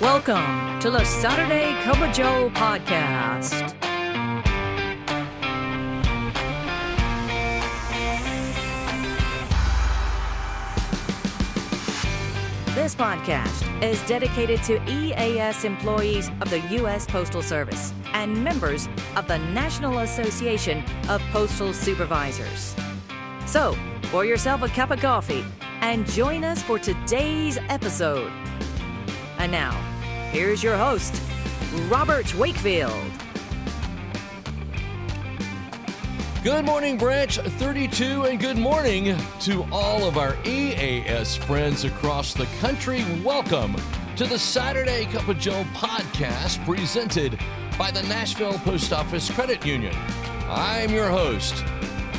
Welcome to the Saturday Cup of Joe podcast. This podcast is dedicated to EAS employees of the U.S. Postal Service and members of the National Association of Postal Supervisors. So, pour yourself a cup of coffee and join us for today's episode. And now, here's your host, Robert Wakefield. Good morning, Branch 32, and good morning to all of our EAS friends across the country. Welcome to the Saturday Cup of Joe podcast presented by the Nashville Post Office Credit Union. I'm your host,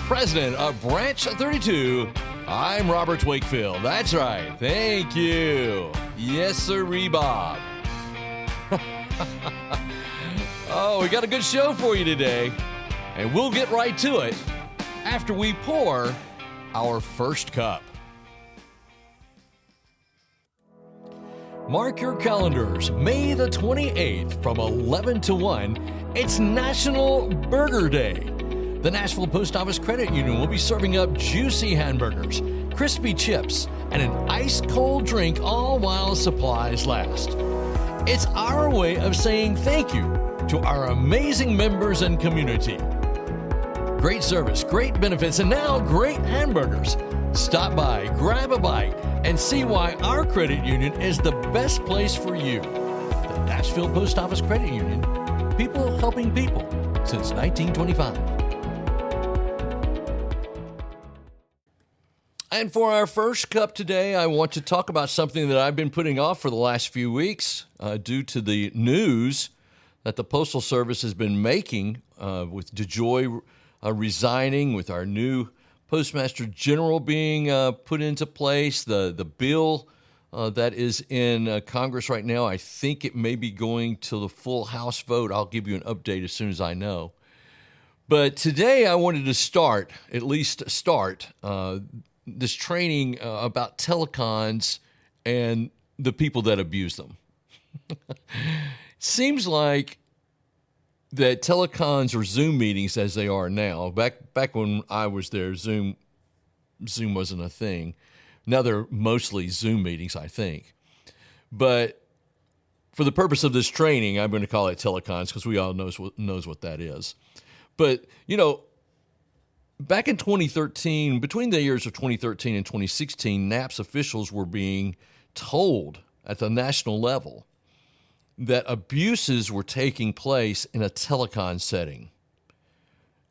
President of Branch 32. I'm Robert Wakefield. That's right. Thank you. Yes, sir, Bob. Oh, we got a good show for you today. And we'll get right to it after we pour our first cup. Mark your calendars, May the 28th from 11 to 1. It's National Burger Day. The Nashville Post Office Credit Union will be serving up juicy hamburgers, crispy chips, and an ice-cold drink, all while supplies last. It's our way of saying thank you to our amazing members and community. Great service, great benefits, and now great hamburgers. Stop by, grab a bite, and see why our credit union is the best place for you. The Nashville Post Office Credit Union, people helping people since 1925. And for our first cup today, I want to talk about something that I've been putting off for the last few weeks due to the news that the Postal Service has been making with DeJoy resigning, with our new Postmaster General being put into place. The bill that is in Congress right now, I think it may be going to the full House vote. I'll give you an update as soon as I know. But today I wanted to at least start this training about telecons and the people that abuse them. Seems like that telecons or Zoom meetings as they are now, back when I was there, Zoom wasn't a thing. Now they're mostly Zoom meetings, I think. But for the purpose of this training, I'm going to call it telecons because we all knows what that is. But, you know, back in 2013, between the years of 2013 and 2016, NAPS officials were being told at the national level that abuses were taking place in a telecon setting.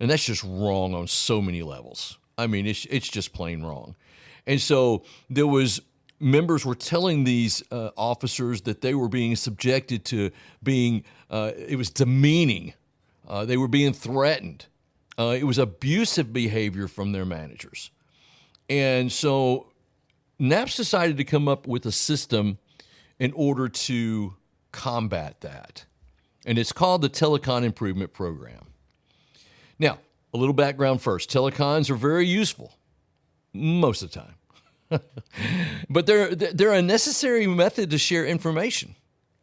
And that's just wrong on so many levels. I mean, it's just plain wrong. And so members were telling these officers that they were being subjected to being, it was demeaning. They were being threatened. It was abusive behavior from their managers. And so NAPS decided to come up with a system in order to combat that. And it's called the Telecon Improvement Program. Now, a little background first. Telecons are very useful most of the time. But they're a necessary method to share information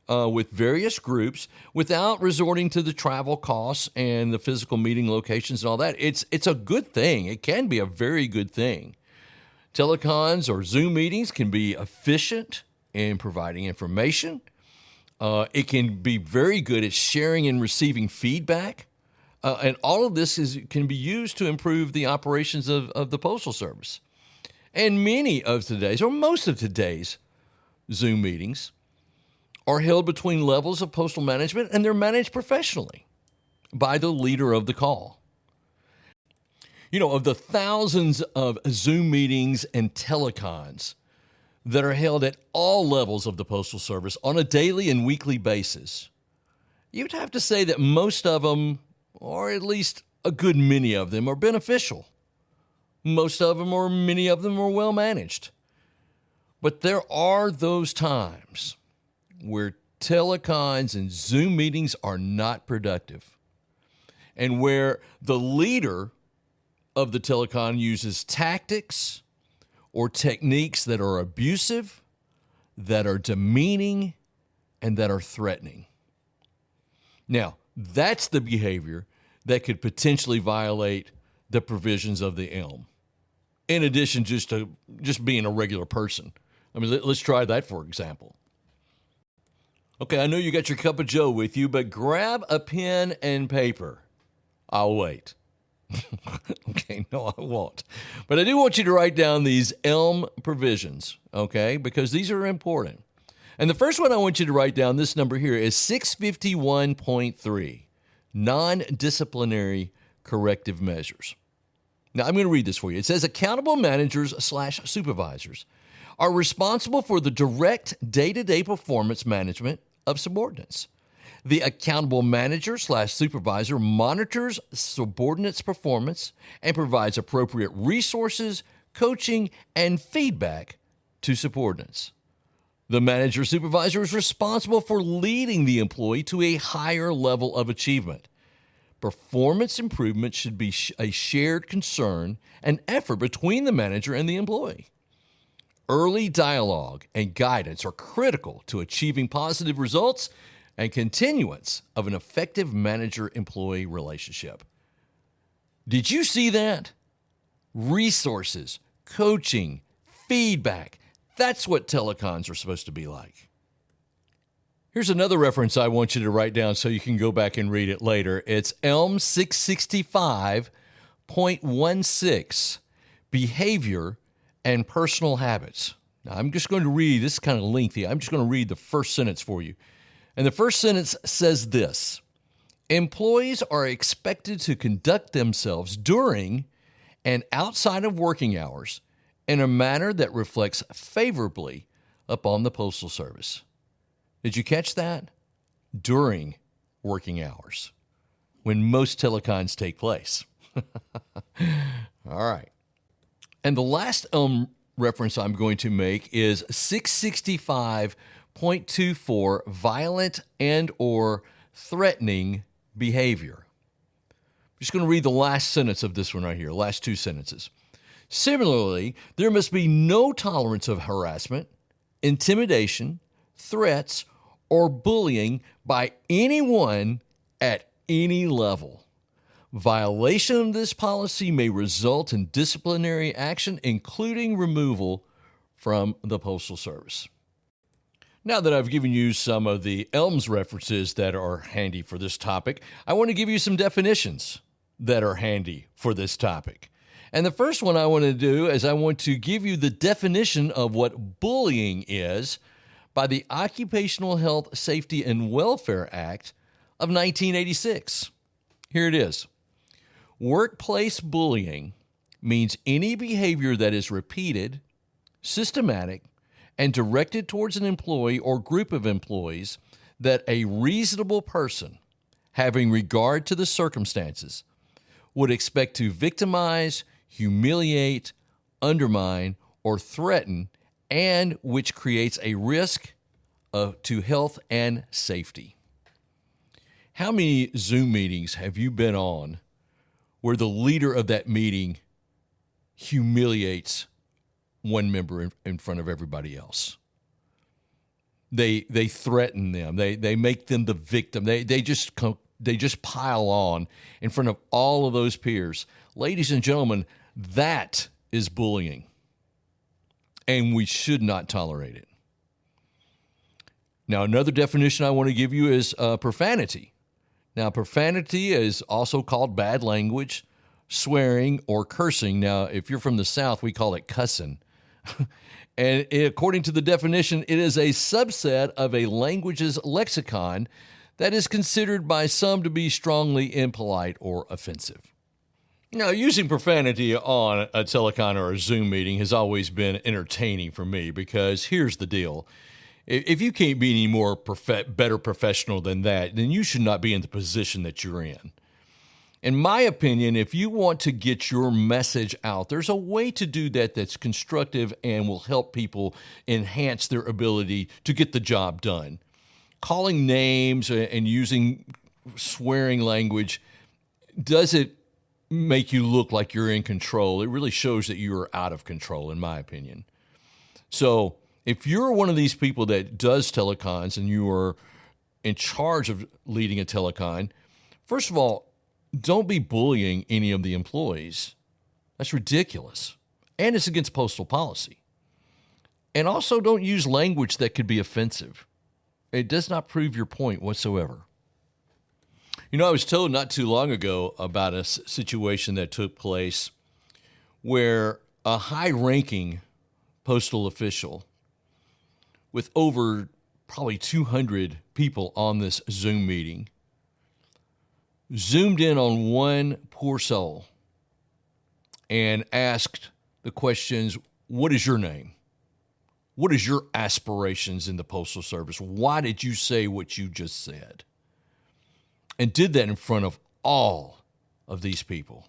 with various groups without resorting to the travel costs and the physical meeting locations and all that. It's a good thing. It can be a very good thing. Telecons or Zoom meetings can be efficient in providing information. It can be very good at sharing and receiving feedback. And all of this can be used to improve the operations of the Postal Service. And many of today's, or most of today's, Zoom meetings are held between levels of postal management, and they're managed professionally by the leader of the call. You know, of the thousands of Zoom meetings and telecons that are held at all levels of the Postal Service on a daily and weekly basis, you'd have to say that most of them, or at least a good many of them, are beneficial. Most of them, or many of them, are well managed. But there are those times where telecons and Zoom meetings are not productive, and where the leader of the telecon uses tactics or techniques that are abusive, that are demeaning, and that are threatening. Now, that's the behavior that could potentially violate the provisions of the ELM, in addition to just being a regular person. I mean, let's try that, for example. Okay, I know you got your cup of joe with you, but grab a pen and paper. I'll wait. Okay, no, I won't. But I do want you to write down these ELM provisions, okay, because these are important. And the first one I want you to write down, this number here, is 651.3, non-disciplinary corrective measures. Now, I'm going to read this for you. It says accountable managers/supervisors are responsible for the direct day-to-day performance management of subordinates. The accountable manager/supervisor monitors subordinates' performance and provides appropriate resources, coaching, and feedback to subordinates. The manager/supervisor is responsible for leading the employee to a higher level of achievement. Performance improvement should be a shared concern and effort between the manager and the employee. Early dialogue and guidance are critical to achieving positive results and continuance of an effective manager-employee relationship. Did you see that? Resources, coaching, feedback. That's what telecons are supposed to be like. Here's another reference I want you to write down so you can go back and read it later. It's ELM 665.16, Behavior and Personal Habits. Now, I'm just going to read, this is kind of lengthy. I'm just going to read the first sentence for you. And the first sentence says this: employees are expected to conduct themselves during and outside of working hours in a manner that reflects favorably upon the Postal Service. Did you catch that? During working hours, when most telecons take place. All right. And the last reference I'm going to make is 665.24, violent and or threatening behavior. I'm just going to read the last sentence of this one right here, last two sentences. Similarly, there must be no tolerance of harassment, intimidation, threats, or bullying by anyone at any level. Violation of this policy may result in disciplinary action, including removal from the Postal Service. Now that I've given you some of the ELMS references that are handy for this topic, I want to give you some definitions that are handy for this topic. And the first one I want to do is I want to give you the definition of what bullying is by the Occupational Health, Safety, and Welfare Act of 1986. Here it is. Workplace bullying means any behavior that is repeated, systematic, and directed towards an employee or group of employees that a reasonable person, having regard to the circumstances, would expect to victimize, humiliate, undermine, or threaten, and which creates a risk to health and safety. How many Zoom meetings have you been on where the leader of that meeting humiliates one member in front of everybody else? They threaten them. They make them the victim. They just pile on in front of all of those peers. Ladies and gentlemen, that is bullying, and we should not tolerate it. Now, another definition I want to give you is profanity. Now, profanity is also called bad language, swearing, or cursing. Now, if you're from the South, we call it cussing. And according to the definition, it is a subset of a language's lexicon that is considered by some to be strongly impolite or offensive. Now, using profanity on a telecon or a Zoom meeting has always been entertaining for me because here's the deal. If you can't be any more better professional than that, then you should not be in the position that you're in. In my opinion, if you want to get your message out, there's a way to do that that's constructive and will help people enhance their ability to get the job done. Calling names and using swearing language doesn't make you look like you're in control. It really shows that you're out of control, in my opinion. So If you're one of these people that does telecons and you are in charge of leading a telecon, first of all, don't be bullying any of the employees. That's ridiculous. And it's against postal policy. And also don't use language that could be offensive. It does not prove your point whatsoever. You know, I was told not too long ago about a situation that took place where a high-ranking postal official with over probably 200 people on this Zoom meeting zoomed in on one poor soul and asked the questions, what is your name? What is your aspirations in the Postal Service? Why did you say what you just said? And did that in front of all of these people.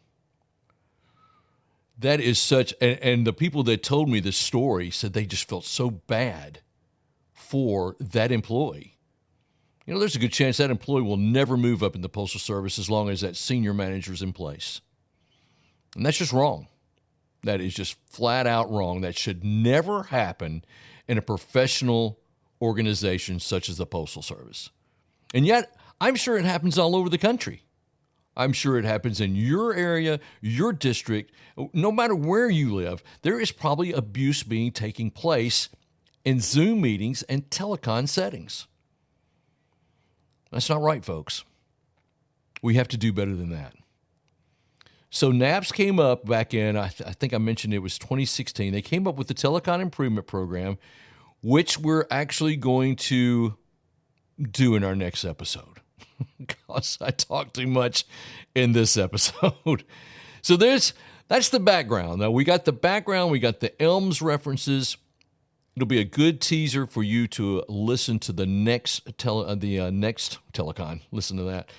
That is such, and the people that told me this story said they just felt so bad for that employee. You know, there's a good chance that employee will never move up in the Postal Service as long as that senior manager is in place. And that's just wrong. That is just flat out wrong. That should never happen in a professional organization such as the Postal Service. And yet, I'm sure it happens all over the country. I'm sure it happens in your area, your district. No matter where you live, there is probably abuse taking place in Zoom meetings and telecon settings. That's not right, folks. We have to do better than that. So NAPS came up back in, I think I mentioned it was 2016. They came up with the Telecon Improvement Program, which we're actually going to do in our next episode. Because I talk too much in this episode. So that's the background. Now, we got the background, we got the ELMS references. It'll be a good teaser for you to listen to the next telecon. Listen to that.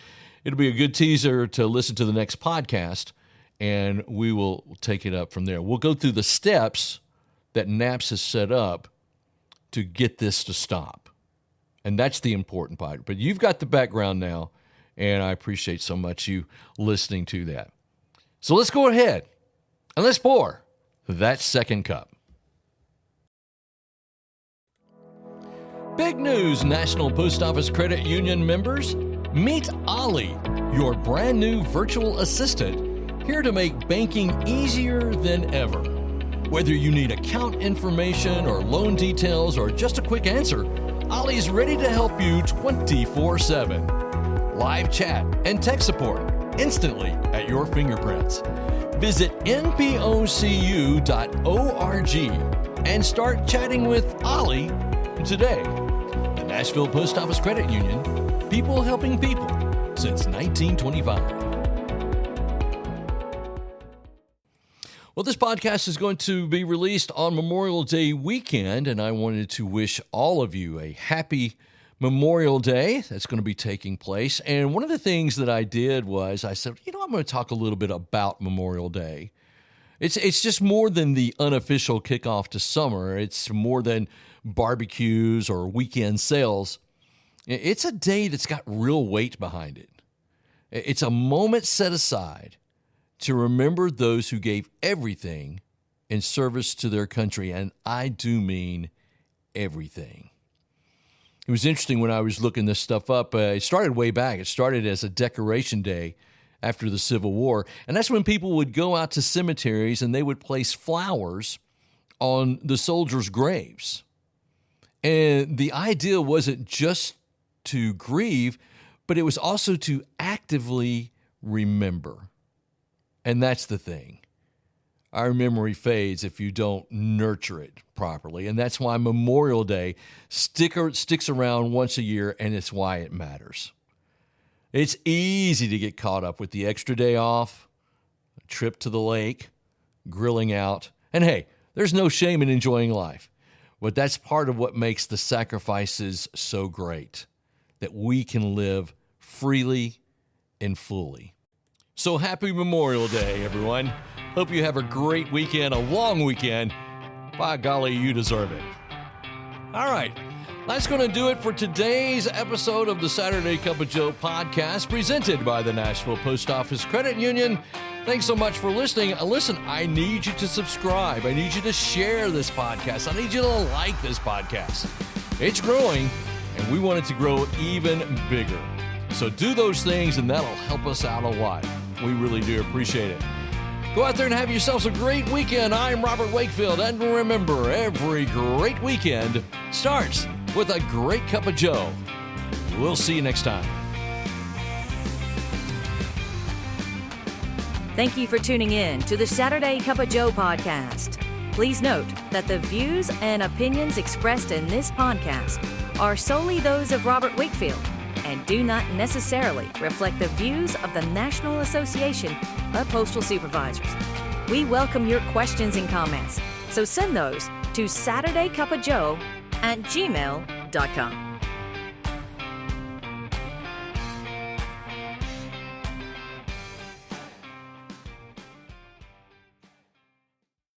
It'll be a good teaser to listen to the next podcast, and we will take it up from there. We'll go through the steps that NAPS has set up to get this to stop. And that's the important part. But you've got the background now, and I appreciate so much you listening to that. So let's go ahead and let's pour that second cup. Big news, National Post Office Credit Union members. Meet Ollie, your brand new virtual assistant, here to make banking easier than ever. Whether you need account information or loan details or just a quick answer, Ollie's ready to help you 24/7. Live chat and tech support instantly at your fingerprints. Visit npocu.org and start chatting with Ollie today. The Nashville Post Office Credit Union, people helping people since 1925. Well, this podcast is going to be released on Memorial Day weekend, and I wanted to wish all of you a happy Memorial Day that's going to be taking place. And one of the things that I did was I said, I'm going to talk a little bit about Memorial Day. It's just more than the unofficial kickoff to summer. It's more than barbecues or weekend sales. It's a day that's got real weight behind it. It's a moment set aside to remember those who gave everything in service to their country, and I do mean everything. It was interesting when I was looking this stuff up. It started way back. It started as a decoration day after the Civil War, and that's when people would go out to cemeteries and they would place flowers on the soldiers' graves. And the idea wasn't just to grieve, but it was also to actively remember. And that's the thing. Our memory fades if you don't nurture it properly. And that's why Memorial Day sticks around once a year, and it's why it matters. It's easy to get caught up with the extra day off, a trip to the lake, grilling out. And hey, there's no shame in enjoying life. But that's part of what makes the sacrifices so great, that we can live freely and fully. So happy Memorial Day, everyone. Hope you have a great weekend, a long weekend. By golly, you deserve it. All right. That's going to do it for today's episode of the Saturday Cup of Joe podcast presented by the Nashville Post Office Credit Union. Thanks so much for listening. Listen, I need you to subscribe. I need you to share this podcast. I need you to like this podcast. It's growing, and we want it to grow even bigger. So do those things, and that'll help us out a lot. We really do appreciate it. Go out there and have yourselves a great weekend. I'm Robert Wakefield, and remember, every great weekend starts with a great cup of Joe. We'll see you next time. Thank you for tuning in to the Saturday Cup of Joe podcast. Please note that the views and opinions expressed in this podcast are solely those of Robert Wakefield and do not necessarily reflect the views of the National Association of Postal Supervisors. We welcome your questions and comments, so send those to SaturdayCupofJoe@gmail.com.